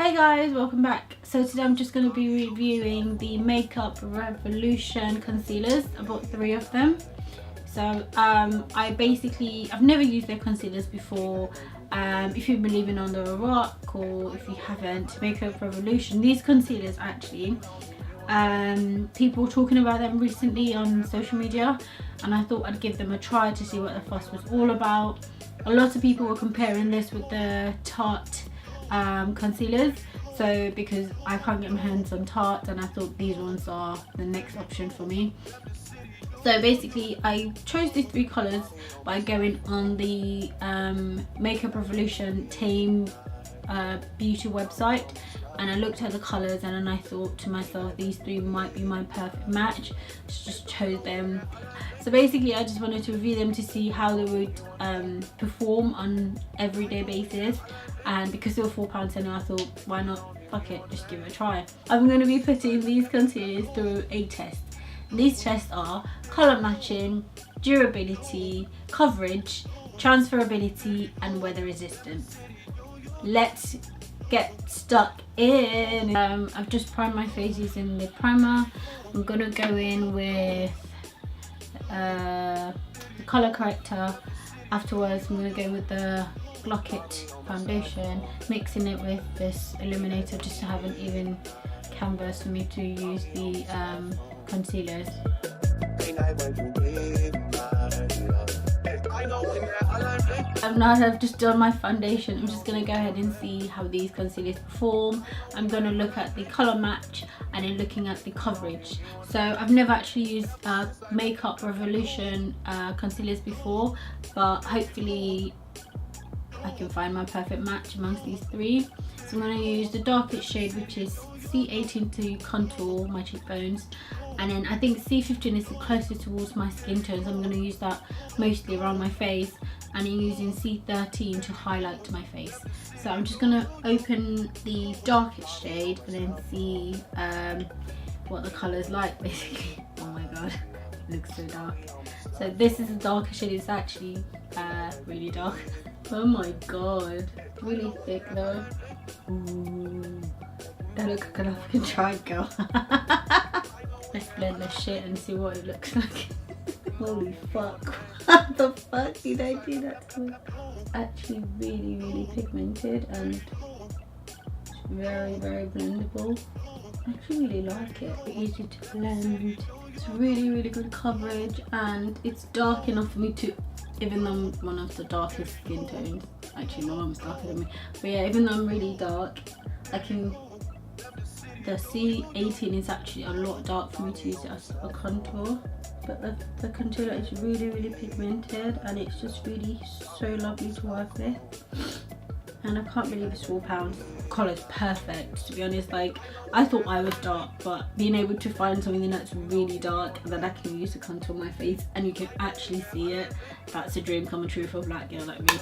Hi guys, welcome back. So today I'm just going to be reviewing the Makeup Revolution concealers. I bought 3 of them. So I've never used their concealers before. If you've been living under a rock or if you haven't, Makeup Revolution, these concealers actually, people were talking about them recently on social media, and I thought I'd give them a try to see what the fuss was all about. A lot of people were comparing this with the Tarte concealers, so because I can't get my hands on Tarte, and I thought these ones are the next option for me. So basically I chose these 3 colours by going on the Makeup Revolution Tame beauty website, and I looked at the colours and then I thought to myself these 3 might be my perfect match, so just chose them. So basically I just wanted to review them to see how they would perform on everyday basis, and because they were £4 and I thought why not, fuck it, just give it a try. I'm going to be putting these concealers through a test. These tests are colour matching, durability, coverage, transferability and weather resistance. Let's get stuck in. I've just primed my face using the primer. I'm gonna go in with the colour corrector. Afterwards I'm gonna go with the Block It foundation, mixing it with this illuminator just to have an even canvas for me to use the concealers. Now that I've just done my foundation, I'm just going to go ahead and see how these concealers perform. I'm going to look at the colour match and then looking at the coverage. So I've never actually used Makeup Revolution concealers before, but hopefully I can find my perfect match amongst these 3. So I'm going to use the darkest shade, which is C18 to contour my cheekbones, and then I think C15 is the closest towards my skin tone, so I'm going to use that mostly around my face, and then using C13 to highlight my face. So I'm just going to open the darkest shade and then see what the colour is like basically. Oh my god, it looks so dark. So this is the darkest shade. It's actually really dark. Oh my god, really thick though. Ooh, that looks like an African triangle. Let's blend this shit and see what it looks like. Holy fuck, what the fuck did I do that to? Actually really pigmented and very blendable. I actually really like it. Easy to blend. It's really good coverage, and it's dark enough for me to, even though I'm one of the darkest skin tones, actually my mum's darker than me, but yeah, even though I'm really dark, I can, the C18 is actually a lot dark for me to use it as a contour, but the concealer is really pigmented, and it's just really so lovely to work with, and I can't believe it's £4. Colour's perfect, to be honest. Like, I thought I was dark, but being able to find something that's really dark that I can use to contour my face and you can actually see it, that's a dream come true for a black girl like me.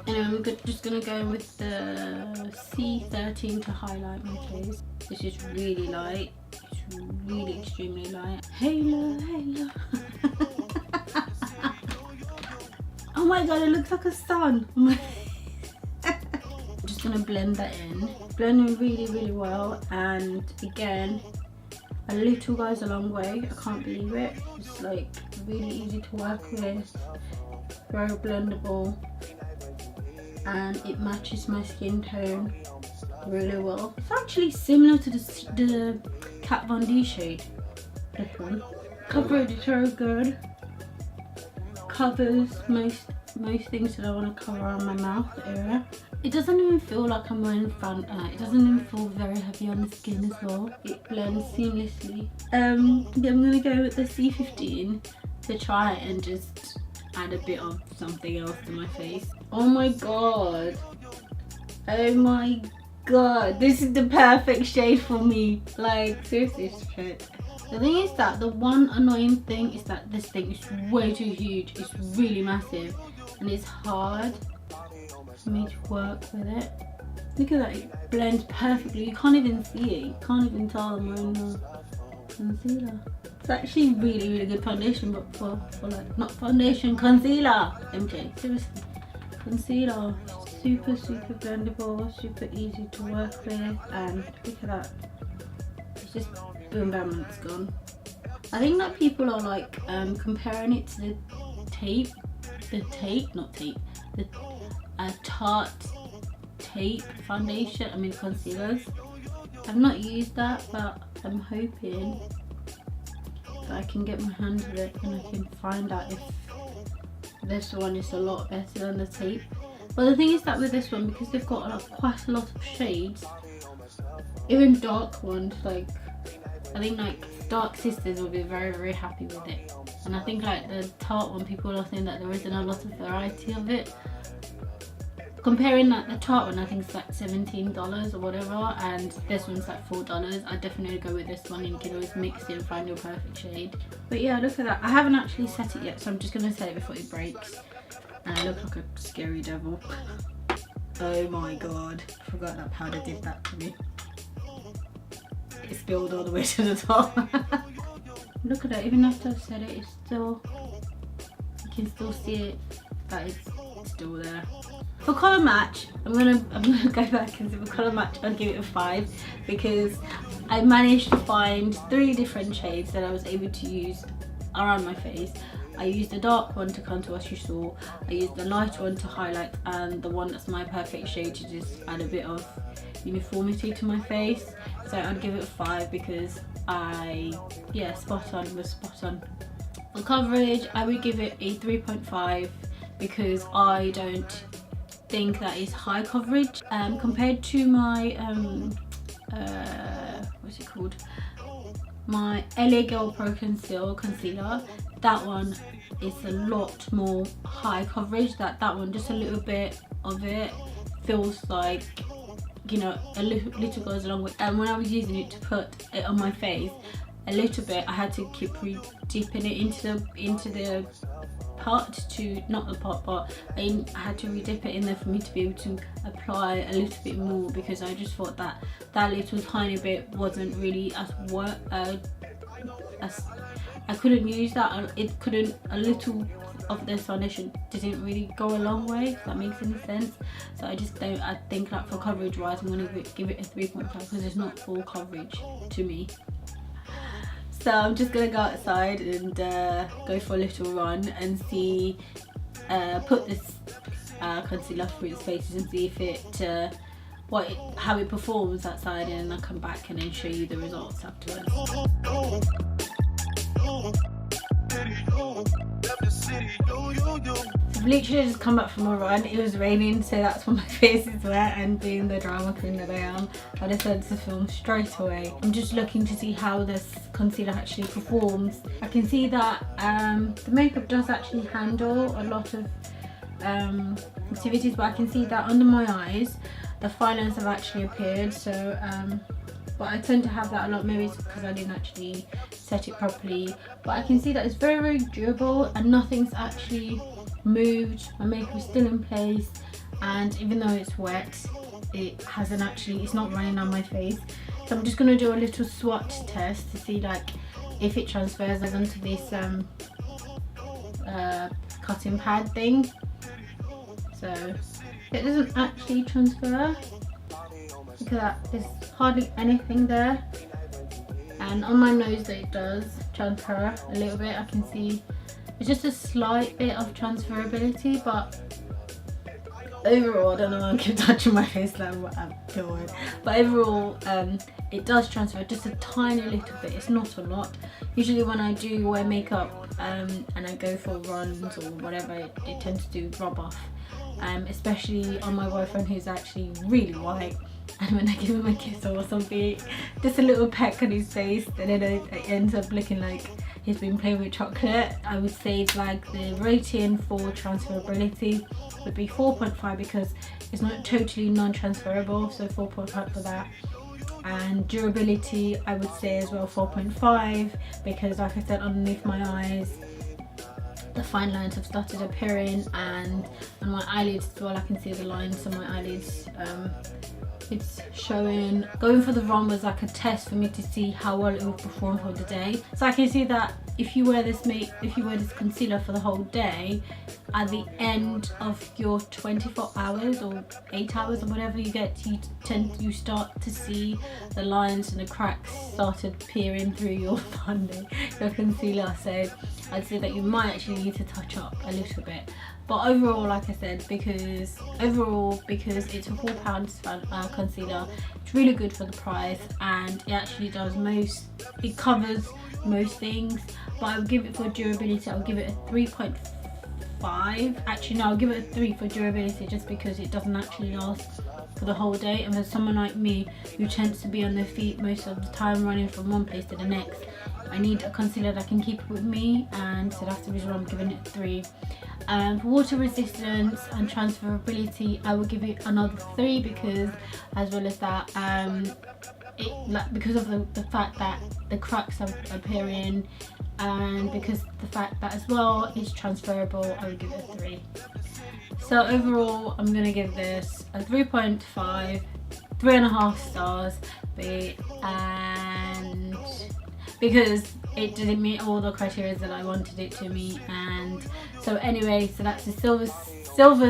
Anyway, I'm just gonna go with the C13 to highlight my face. This is really light, it's really extremely light. Halo. Oh my god, it looks like a sun on my face. Gonna blend that in, blending really well, and again, a little goes a long way. I can't believe it. It's like really easy to work with, very blendable, and it matches my skin tone really well. It's actually similar to the Kat Von D shade, this one. Coverage is very good, covers most things that I want to cover on my mouth area. It doesn't even feel like I'm wearing it doesn't even feel very heavy on the skin as well. It blends seamlessly. Yeah, I'm gonna go with the C15 to try it and just add a bit of something else to my face. Oh my god, oh my god, this is the perfect shade for me. Like, seriously, it's perfect. The thing is that the one annoying thing is that this thing is way too huge. It's really massive and it's hard for me to work with it. Look at that, it blends perfectly. You can't even see it. You can't even tell I'm wearing the concealer. It's actually really good foundation, but for like, not foundation, concealer. MJ, seriously, concealer. super blendable, super easy to work with, and look at that, it's just boom bam and it's gone. I think that people are like comparing it to the Tarte tape foundation, I mean concealers. I've not used that, but I'm hoping that I can get my hand with it and I can find out if this one is a lot better than the tape. But the thing is that with this one, because they've got like quite a lot of shades, even dark ones, like I think like Dark Sisters will be very happy with it. And I think like the Tarte one, people are saying that there isn't a lot of variety of it. Comparing like the Tarte one, I think it's like $17 or whatever, and this one's like $4. I'd definitely go with this one, and you can always mix it and find your perfect shade. But yeah, look at that. I haven't actually set it yet, so I'm just going to set it before it breaks. And I look like a scary devil. Oh my god, I forgot that powder did that to me. It spilled all the way to the top. Look at it, even after I've set it, it's still, you can still see it, that it's still there. For colour match, I'm gonna go back and see for colour match, I'll give it a 5 because I managed to find 3 different shades that I was able to use around my face. I used the dark one to contour, as you saw. I used the light one to highlight, and the one that's my perfect shade to just add a bit of uniformity to my face. So I'd give it a 5 because spot on, was spot on. For coverage, I would give it a 3.5 because I don't think that is high coverage compared to my what's it called, my LA Girl Pro concealer. That one is a lot more high coverage. That one, just a little bit of it feels like, you know, a little goes a long way. And when I was using it to put it on my face, a little bit I had to keep dipping it into the pot to, not the pot, but I had to re-dip it in there for me to be able to apply a little bit more, because I just thought that little tiny bit wasn't really as I couldn't use that. A little of this foundation didn't really go a long way, if that makes any sense. So I think that for coverage wise, I'm going to give it a 3.5 because it's not full coverage to me. So I'm just going to go outside and go for a little run and see, put this concealer through its faces and see if it, how it performs outside, and then I'll come back and then show you the results afterwards. I've literally just come back from a run. It was raining, so that's why my face is wet, and being the drama queen that I am, I decided to film straight away. I'm just looking to see how this concealer actually performs. I can see that the makeup does actually handle a lot of activities, but I can see that under my eyes the fine lines have actually appeared. So but I tend to have that a lot, maybe it's because I didn't actually set it properly. But I can see that it's very durable and nothing's actually moved. My makeup is still in place, and even though it's wet, it's not running on my face. So I'm just going to do a little swatch test to see like if it transfers onto this cotton pad thing. So it doesn't actually transfer. Look at that, there's hardly anything there. And on my nose it does transfer a little bit. I can see it's just a slight bit of transferability, but overall, I don't know, I keep touching my face like what I'm doing. But overall, it does transfer just a tiny little bit. It's not a lot. Usually when I do wear makeup and I go for runs or whatever, it tends to rub off. Especially on my boyfriend, who's actually really white. And when I give him a kiss or something, just a little peck on his face, and then it ends up looking like he's been playing with chocolate. I would say like the rating for transferability would be 4.5 because it's not totally non-transferable, so 4.5 for that. And durability, I would say as well 4.5 because, like I said, underneath my eyes the fine lines have started appearing, and on my eyelids as well I can see the lines on my eyelids. It's showing. Going for the run was like a test for me to see how well it will perform for the day. So I can see that if you wear this concealer for the whole day, at the end of your 24 hours or 8 hours or whatever you get, you start to see the lines and the cracks started peering through your your concealer. So I'd say that you might actually need to touch up a little bit. But overall, like I said, because it's a £4 concealer, it's really good for the price, and it actually it covers most things. But I would give it for durability, I'll give it a 3.5. Actually no, I'll give it a 3 for durability, just because it doesn't actually last for the whole day. And for someone like me who tends to be on their feet most of the time, running from one place to the next, I need a concealer that can keep it with me, and so that's the reason why I'm giving it 3. For water resistance and transferability, I will give it another 3, because as well as that, because of the fact that the cracks are appearing, and because the fact that as well it's transferable, I would give it a 3. So overall, I'm gonna give this a 3.5, 3.5 stars, and because it didn't meet all the criteria that I wanted it to meet. And so anyway, so that's a silver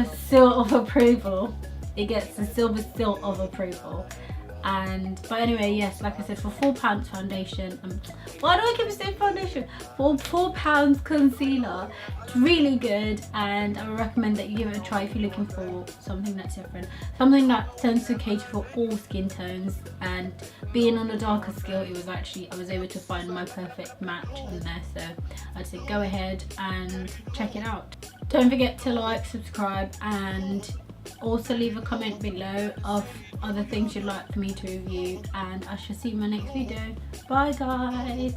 seal of approval. It gets a silver seal of approval. But anyway, yes, like I said, for £4 foundation, why do I keep saying foundation? For £4 concealer, it's really good, and I would recommend that you give it a try if you're looking for something that's different, something that tends to cater for all skin tones. And being on the darker scale, I was able to find my perfect match in there. So I'd say go ahead and check it out. Don't forget to like, subscribe, and also leave a comment below of other things you'd like for me to review, and I shall see you in my next video. Bye guys.